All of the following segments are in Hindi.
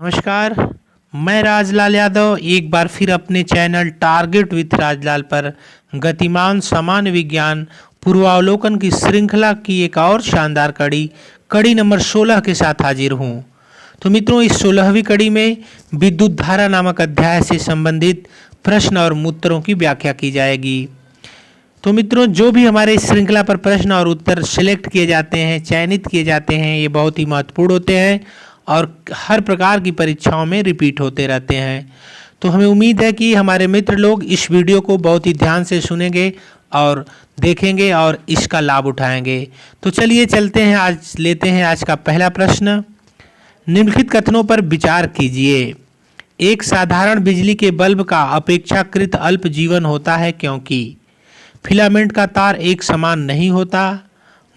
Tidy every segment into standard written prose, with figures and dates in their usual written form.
नमस्कार, मैं राजलाल यादव एक बार फिर अपने चैनल टारगेट विथ राजलाल पर गतिमान सामान्य विज्ञान पूर्वावलोकन की श्रृंखला की एक और शानदार कड़ी नंबर 16 के साथ हाजिर हूँ। तो मित्रों, इस 16वीं कड़ी में विद्युत धारा नामक अध्याय से संबंधित प्रश्न और उत्तरों की व्याख्या की जाएगी। तो मित्रों, जो भी हमारे इस श्रृंखला पर प्रश्न और उत्तर सिलेक्ट किए जाते हैं, चयनित किए जाते हैं, ये बहुत ही महत्वपूर्ण होते हैं और हर प्रकार की परीक्षाओं में रिपीट होते रहते हैं। तो हमें उम्मीद है कि हमारे मित्र लोग इस वीडियो को बहुत ही ध्यान से सुनेंगे और देखेंगे और इसका लाभ उठाएंगे। तो चलिए चलते हैं, आज लेते हैं आज का पहला प्रश्न। निम्नलिखित कथनों पर विचार कीजिए। एक साधारण बिजली के बल्ब का अपेक्षाकृत अल्प जीवन होता है क्योंकि फिलामेंट का तार एक समान नहीं होता,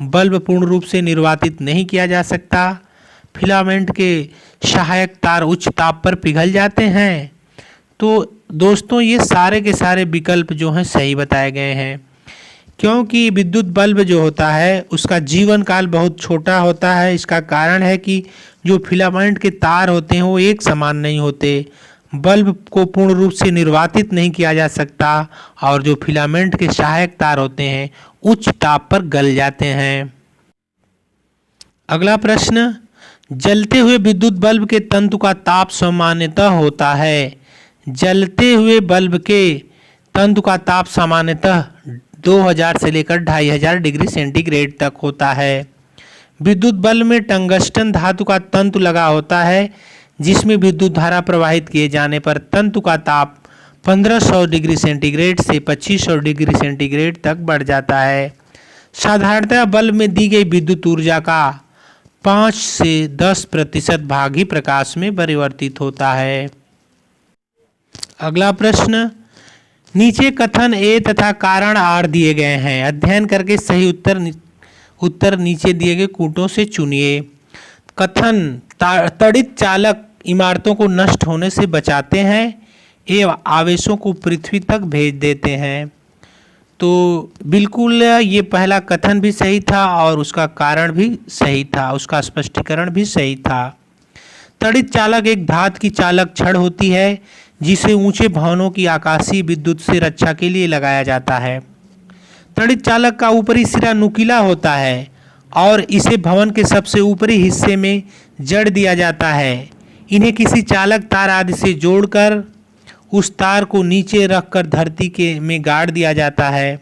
बल्ब पूर्ण रूप से निर्वातित नहीं किया जा सकता, फिलामेंट के सहायक तार उच्च ताप पर पिघल जाते हैं। तो दोस्तों, ये सारे के सारे विकल्प जो हैं सही बताए गए हैं, क्योंकि विद्युत बल्ब जो होता है उसका जीवन काल बहुत छोटा होता है। इसका कारण है कि जो फिलामेंट के तार होते हैं वो एक समान नहीं होते, बल्ब को पूर्ण रूप से निर्वातित नहीं किया जा सकता और जो फिलामेंट के सहायक तार होते हैं उच्च ताप पर गल जाते हैं। अगला प्रश्न, जलते हुए विद्युत बल्ब के तंतु का ताप सामान्यतः होता है। जलते हुए बल्ब के तंतु का ताप सामान्यतः 2000 से लेकर 2500 डिग्री सेंटीग्रेड तक होता है। विद्युत बल्ब में टंगस्टन धातु का तंतु लगा होता है, जिसमें विद्युत धारा प्रवाहित किए जाने पर तंतु का ताप 1500 डिग्री सेंटीग्रेड से 2500 डिग्री सेंटीग्रेड तक बढ़ जाता है। साधारणतः बल्ब में दी गई विद्युत ऊर्जा का 5 से 10% भाग ही प्रकाश में परिवर्तित होता है। अगला प्रश्न, नीचे कथन ए तथा कारण आर दिए गए हैं। अध्ययन करके सही उत्तर नीचे दिए गए कूटों से चुनिए। कथन, तड़ित चालक इमारतों को नष्ट होने से बचाते हैं एवं आवेशों को पृथ्वी तक भेज देते हैं। तो बिल्कुल ये पहला कथन भी सही था और उसका कारण भी सही था, उसका स्पष्टीकरण भी सही था। तड़ित चालक एक धातु की चालक छड़ होती है जिसे ऊंचे भवनों की आकाशीय विद्युत से रक्षा के लिए लगाया जाता है। तड़ित चालक का ऊपरी सिरा नुकीला होता है और इसे भवन के सबसे ऊपरी हिस्से में जड़ दिया जाता है। इन्हें किसी चालक तार आदि से जोड़कर उस तार को नीचे रखकर धरती के में गाड़ दिया जाता है।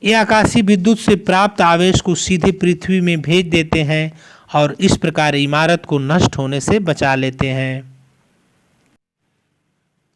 ये आकाशीय विद्युत से प्राप्त आवेश को सीधे पृथ्वी में भेज देते हैं और इस प्रकार इमारत को नष्ट होने से बचा लेते हैं।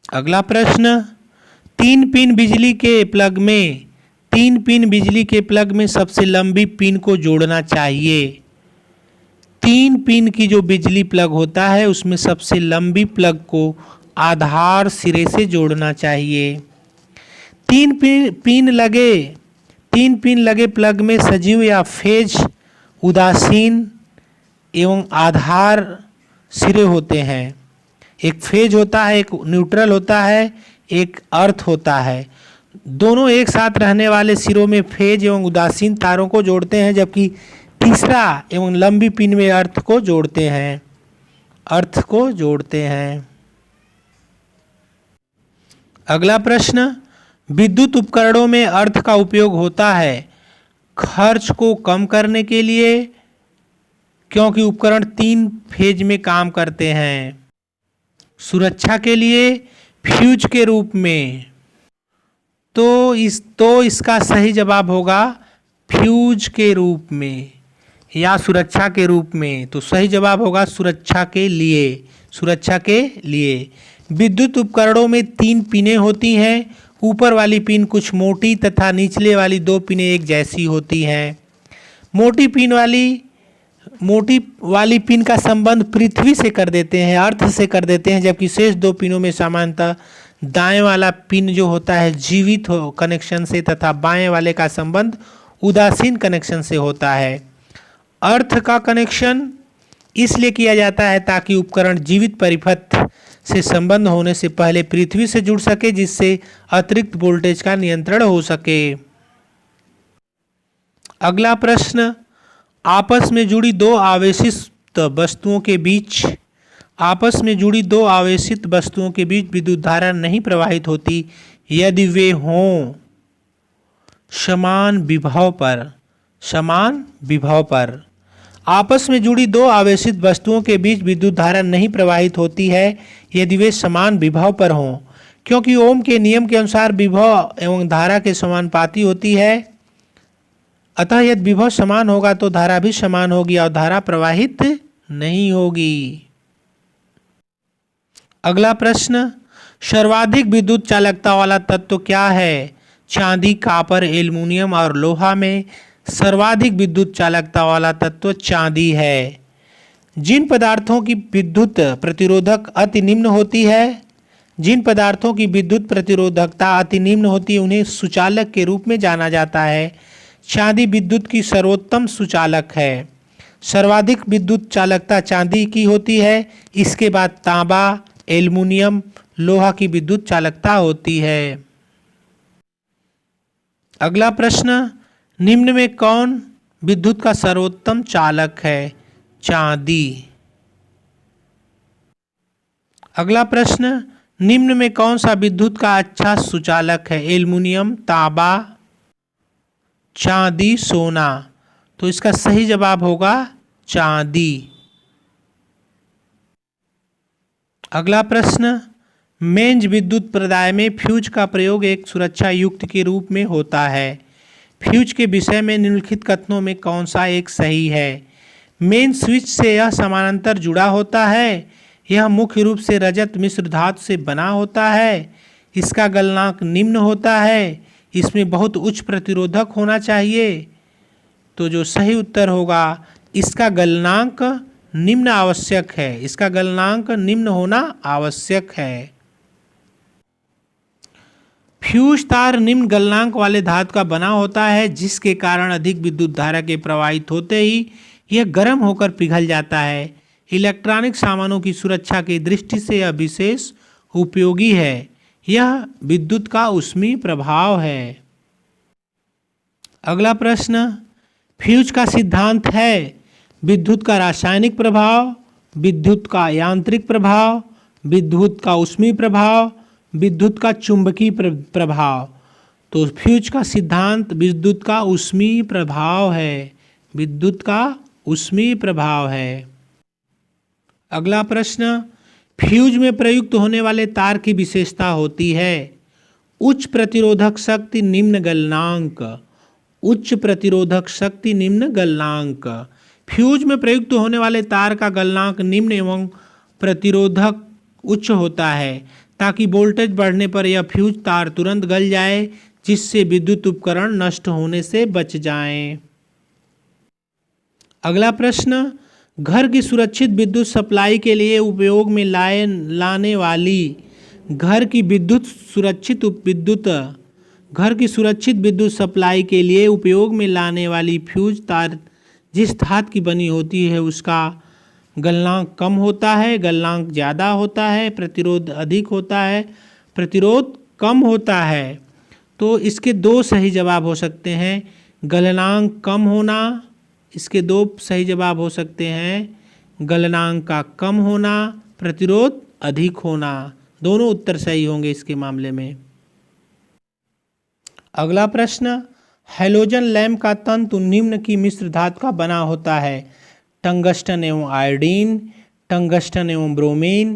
अगला प्रश्न, 3 पिन बिजली के प्लग में सबसे लंबी पिन को जोड़ना चाहिए। 3 पिन की जो बिजली प्लग होता है उसमें सबसे लंबी प्लग को आधार सिरे से जोड़ना चाहिए। 3 पिन लगे प्लग में सजीव या फेज, उदासीन एवं आधार सिरे होते हैं। एक फेज होता है, एक न्यूट्रल होता है, एक अर्थ होता है। दोनों एक साथ रहने वाले सिरों में फेज एवं उदासीन तारों को जोड़ते हैं, जबकि तीसरा एवं लंबी पिन में अर्थ को जोड़ते हैं। अगला प्रश्न, विद्युत उपकरणों में अर्थ का उपयोग होता है खर्च को कम करने के लिए, क्योंकि उपकरण 3 फेज में काम करते हैं, सुरक्षा के लिए, फ्यूज के रूप में। तो इसका सही जवाब होगा फ्यूज के रूप में या सुरक्षा के रूप में। तो सही जवाब होगा सुरक्षा के लिए। विद्युत उपकरणों में 3 पिनें होती हैं। ऊपर वाली पिन कुछ मोटी तथा निचले वाली 2 पिनें एक जैसी होती हैं। मोटी वाली पिन का संबंध पृथ्वी से कर देते हैं, अर्थ से कर देते हैं, जबकि शेष 2 पिनों में सामान्यतः दाएं वाला पिन जो होता है जीवित कनेक्शन से तथा बाएं वाले का संबंध उदासीन कनेक्शन से होता है। अर्थ का कनेक्शन इसलिए किया जाता है ताकि उपकरण जीवित परिपथ से संबंध होने से पहले पृथ्वी से जुड़ सके, जिससे अतिरिक्त वोल्टेज का नियंत्रण हो सके। अगला प्रश्न, आपस में जुड़ी 2 आवेशित वस्तुओं के बीच आपस में जुड़ी दो आवेशित वस्तुओं के बीच विद्युत धारा नहीं प्रवाहित होती यदि वे हों समान विभव पर। समान विभव पर। आपस में जुड़ी दो आवेशित वस्तुओं के बीच विद्युत धारा नहीं प्रवाहित होती है यदि वे समान विभव पर हों, क्योंकि ओम के नियम के अनुसार विभव एवं धारा के समानुपाती होती है। अतः यदि विभव समान होगा तो धारा भी समान होगी और धारा प्रवाहित नहीं होगी। अगला प्रश्न, सर्वाधिक विद्युत चालकता वाला तत्व क्या है? चांदी, कापर, एल्युमिनियम और लोहा में सर्वाधिक विद्युत चालकता वाला तत्व चांदी है। जिन पदार्थों की विद्युत प्रतिरोधक अति निम्न होती है, जिन पदार्थों की विद्युत प्रतिरोधकता अति निम्न होती है उन्हें सुचालक के रूप में जाना जाता है। चांदी विद्युत की सर्वोत्तम सुचालक है। सर्वाधिक विद्युत चालकता चांदी की होती है। इसके बाद तांबा, एल्युमिनियम, लोहा की विद्युत चालकता होती है। अगला प्रश्न, निम्न में कौन विद्युत का सर्वोत्तम चालक है? चांदी। अगला प्रश्न, निम्न में कौन सा विद्युत का अच्छा सुचालक है? एल्युमिनियम, तांबा, चांदी, सोना। तो इसका सही जवाब होगा चांदी। अगला प्रश्न, मेंज विद्युत प्रदाय में फ्यूज का प्रयोग एक सुरक्षा युक्त के रूप में होता है। फ्यूज के विषय में निम्नलिखित कथनों में कौन सा एक सही है? मेन स्विच से यह समानांतर जुड़ा होता है। यह मुख्य रूप से रजत मिश्र धातु से बना होता है। इसका गलनांक निम्न होता है। इसमें बहुत उच्च प्रतिरोधक होना चाहिए। तो जो सही उत्तर होगा, इसका गलनांक निम्न आवश्यक है। इसका गलनांक निम्न होना आवश्यक है। फ्यूज तार निम्न गलनांक वाले धातु का बना होता है, जिसके कारण अधिक विद्युत धारा के प्रवाहित होते ही यह गर्म होकर पिघल जाता है। इलेक्ट्रॉनिक सामानों की सुरक्षा की दृष्टि से यह विशेष उपयोगी है। यह विद्युत का ऊष्मीय प्रभाव है। अगला प्रश्न, फ्यूज का सिद्धांत है विद्युत का रासायनिक प्रभाव, विद्युत का यांत्रिक प्रभाव, विद्युत का ऊष्मीय प्रभाव, विद्युत का चुंबकीय प्रभाव। तो फ्यूज का सिद्धांत विद्युत का ऊष्मीय प्रभाव है। विद्युत का ऊष्मीय प्रभाव है। अगला प्रश्न, फ्यूज में प्रयुक्त होने वाले तार की विशेषता होती है उच्च प्रतिरोधक शक्ति, निम्न गलनांक। उच्च प्रतिरोधक शक्ति, निम्न गलनांक। फ्यूज में प्रयुक्त होने वाले तार का गलनांक निम्न एवं प्रतिरोधक उच्च होता है, ताकि वोल्टेज बढ़ने पर यह फ्यूज तार तुरंत गल जाए, जिससे विद्युत उपकरण नष्ट होने से बच जाएं। अगला प्रश्न, घर की सुरक्षित विद्युत सप्लाई के लिए उपयोग में लाने वाली घर की सुरक्षित विद्युत सप्लाई के लिए उपयोग में लाने वाली फ्यूज तार जिस धातु की बनी होती है उसका गलनांक कम होता है, गलनांक ज़्यादा होता है, प्रतिरोध अधिक होता है, प्रतिरोध कम होता है। तो इसके दो सही जवाब हो सकते हैं, गलनांक कम होना। इसके दो सही जवाब हो सकते हैं, गलनांक का कम होना, प्रतिरोध अधिक होना। दोनों उत्तर सही होंगे इसके मामले में। अगला प्रश्न, हैलोजन लैंप का तंतु निम्न की मिश्र धातु का बना होता है। टंगस्टन एवं आयोडीन, टंगस्टन एवं ब्रोमीन,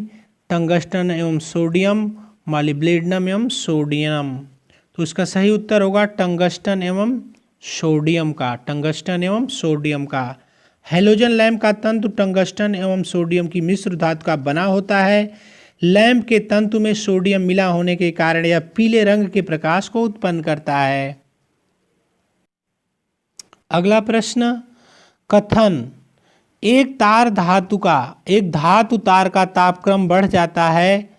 टंगस्टन एवं सोडियम, मॉलिब्डेनम एवं सोडियम। तो इसका सही उत्तर होगा टंगस्टन एवं सोडियम का। टंगस्टन एवं सोडियम का। हैलोजन लैंप का तंतु टंगस्टन एवं सोडियम की मिश्र धातु का बना होता है। लैंप के तंतु में सोडियम मिला होने के कारण यह पीले रंग के प्रकाश को उत्पन्न करता है। अगला प्रश्न, कथन, एक धातु तार का तापक्रम बढ़ जाता है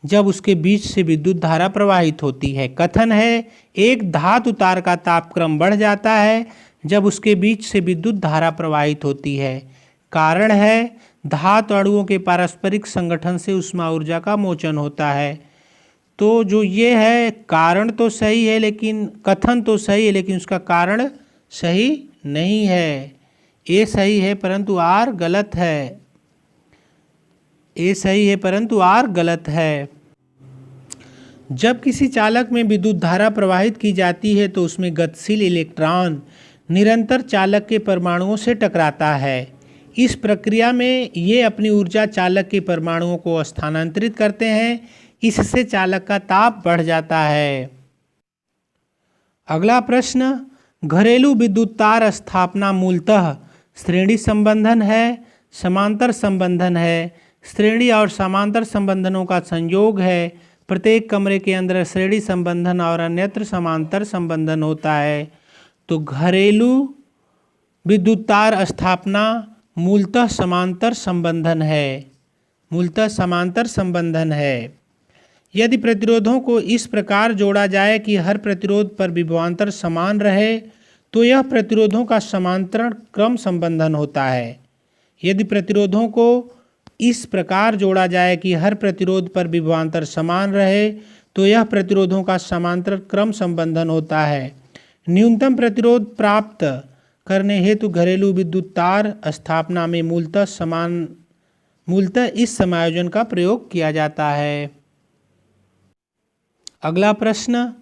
जब उसके बीच से विद्युत धारा प्रवाहित होती है। कथन है, एक धातु तार का तापक्रम बढ़ जाता है जब उसके बीच से विद्युत धारा प्रवाहित होती है। कारण है, धातु अणुओं के पारस्परिक संगठन से ऊष्मा ऊर्जा का मोचन होता है। तो जो ये है, कारण तो सही है लेकिन कथन तो सही है लेकिन उसका कारण सही नहीं है। ए सही है परंतु आर गलत है। ए सही है परंतु आर गलत है। जब किसी चालक में विद्युत धारा प्रवाहित की जाती है तो उसमें गतिशील इलेक्ट्रॉन निरंतर चालक के परमाणुओं से टकराता है। इस प्रक्रिया में ये अपनी ऊर्जा चालक के परमाणुओं को स्थानांतरित करते हैं, इससे चालक का ताप बढ़ जाता है। अगला प्रश्न, घरेलू विद्युत तार स्थापना मूलतः श्रेणी संबंधन है, समांतर संबंधन है, श्रेणी और समांतर संबंधनों का संयोग है, प्रत्येक कमरे के अंदर श्रेणी संबंधन और अन्यत्र समांतर संबंधन होता है। तो घरेलू विद्युत तार स्थापना मूलतः समांतर संबंधन है, मूलतः समांतर संबंधन है। यदि प्रतिरोधों को इस प्रकार जोड़ा जाए कि हर प्रतिरोध पर विभवांतर समान रहे तो यह प्रतिरोधों का समांतरण क्रम संबंधन होता है। यदि प्रतिरोधों को इस प्रकार जोड़ा जाए कि हर प्रतिरोध पर विभवांतर समान रहे तो यह प्रतिरोधों का समांतर क्रम संबंधन होता है। न्यूनतम प्रतिरोध प्राप्त करने हेतु घरेलू विद्युत तार स्थापना में मूलतः इस समायोजन का प्रयोग किया जाता है। अगला प्रश्न,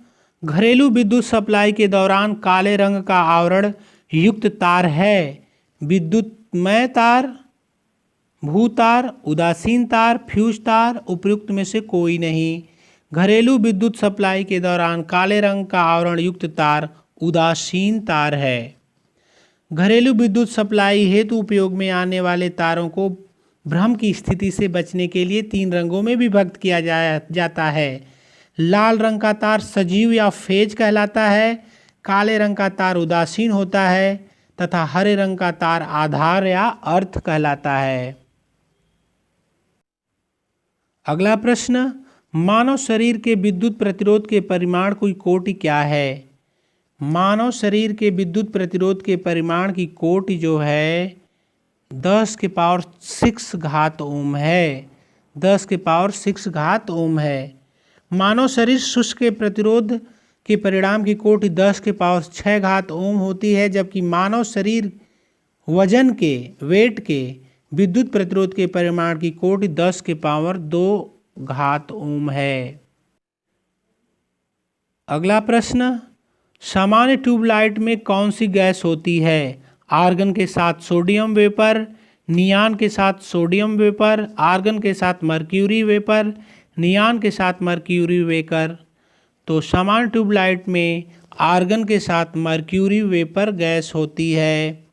घरेलू विद्युत सप्लाई के दौरान काले रंग का आवरण युक्त तार है विद्युतमय तार, भूतार, उदासीन तार, फ्यूज तार, उपयुक्त में से कोई नहीं। घरेलू विद्युत सप्लाई के दौरान काले रंग का आवरण युक्त तार उदासीन तार है। घरेलू विद्युत सप्लाई हेतु उपयोग में आने वाले तारों को भ्रम की स्थिति से बचने के लिए 3 रंगों में विभक्त किया जाता है। लाल रंग का तार सजीव या फेज कहलाता है, काले रंग का तार उदासीन होता है तथा हरे रंग का तार आधार या अर्थ कहलाता है। अगला प्रश्न, मानव शरीर के विद्युत प्रतिरोध के परिमाण की कोटि क्या है? मानव शरीर के विद्युत प्रतिरोध के परिमाण की कोटि जो है 10⁶ घात ओम है, 10⁶ घात ओम है। मानव शरीर शुष्क के प्रतिरोध के परिणाम की कोटि 10⁶ घात ओम होती है, जबकि मानव शरीर वजन के वेट के विद्युत प्रतिरोध के परिमाण की कोटि 10⁻² घात ओम है। अगला प्रश्न, सामान्य ट्यूबलाइट में कौन सी गैस होती है? आर्गन के साथ सोडियम वेपर, नियान के साथ सोडियम वेपर, आर्गन के साथ मर्क्यूरी वेपर, नियान के साथ मर्क्यूरी वेपर। तो सामान्य ट्यूबलाइट में आर्गन के साथ मर्क्यूरी वेपर गैस होती है।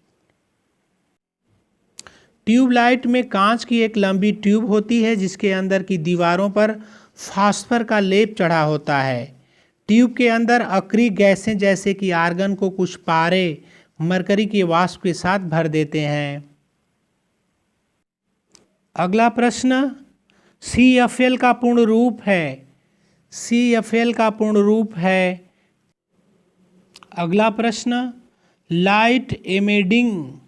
ट्यूबलाइट में कांच की एक लंबी ट्यूब होती है जिसके अंदर की दीवारों पर फास्फर का लेप चढ़ा होता है। ट्यूब के अंदर अक्रिय गैसें जैसे कि आर्गन को कुछ पारे मरकरी के वाष्प के साथ भर देते हैं। अगला प्रश्न, CFL का पूर्ण रूप है? CFL का पूर्ण रूप है। अगला प्रश्न, light emitting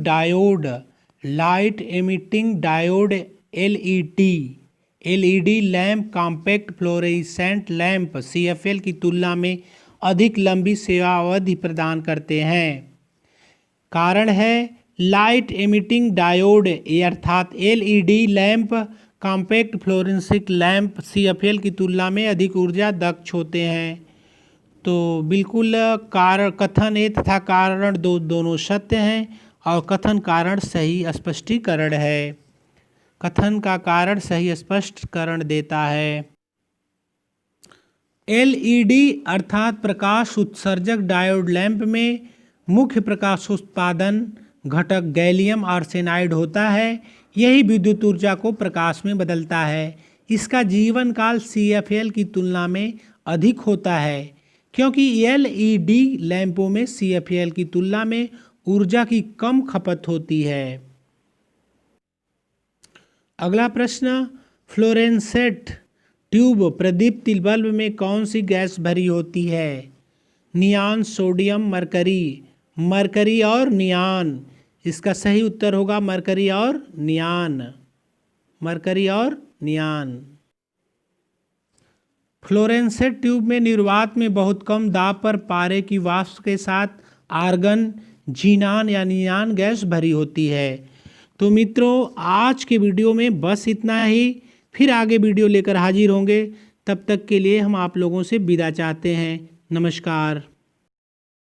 diode LED lamp compact fluorescent lamp CFL की तुलना में अधिक लंबी सेवा अवधि प्रदान करते हैं। कारण है लाइट एमिटिंग डायोड अर्थात LED lamp compact fluorescent lamp CFL की तुलना में अधिक ऊर्जा दक्ष होते हैं। तो बिल्कुल कारण कथन ए तथा कारण दोनों सत्य हैं और कथन कारण सही स्पष्टीकरण है। कथन का कारण सही स्पष्टीकरण देता है। LED अर्थात प्रकाश उत्सर्जक डायोड लैंप में मुख्य प्रकाश उत्पादन घटक गैलियम आर्सेनाइड होता है। यही विद्युत ऊर्जा को प्रकाश में बदलता है। इसका जीवन काल CFL की तुलना में अधिक होता है क्योंकि LED लैंपों में CFL की तुलना में ऊर्जा की कम खपत होती है। अगला प्रश्न, फ्लोरेसेंट ट्यूब प्रदीप्ति बल्ब में कौन सी गैस भरी होती है? नियान, सोडियम, मरकरी और नियान। इसका सही उत्तर होगा मरकरी और नियान। फ्लोरेसेंट ट्यूब में निर्वात में बहुत कम दाब पर पारे की वाष्प के साथ आर्गन, जीनान या नियान गैस भरी होती है। तो मित्रों, आज के वीडियो में बस इतना ही। फिर आगे वीडियो लेकर हाजिर होंगे। तब तक के लिए हम आप लोगों से विदा चाहते हैं। नमस्कार।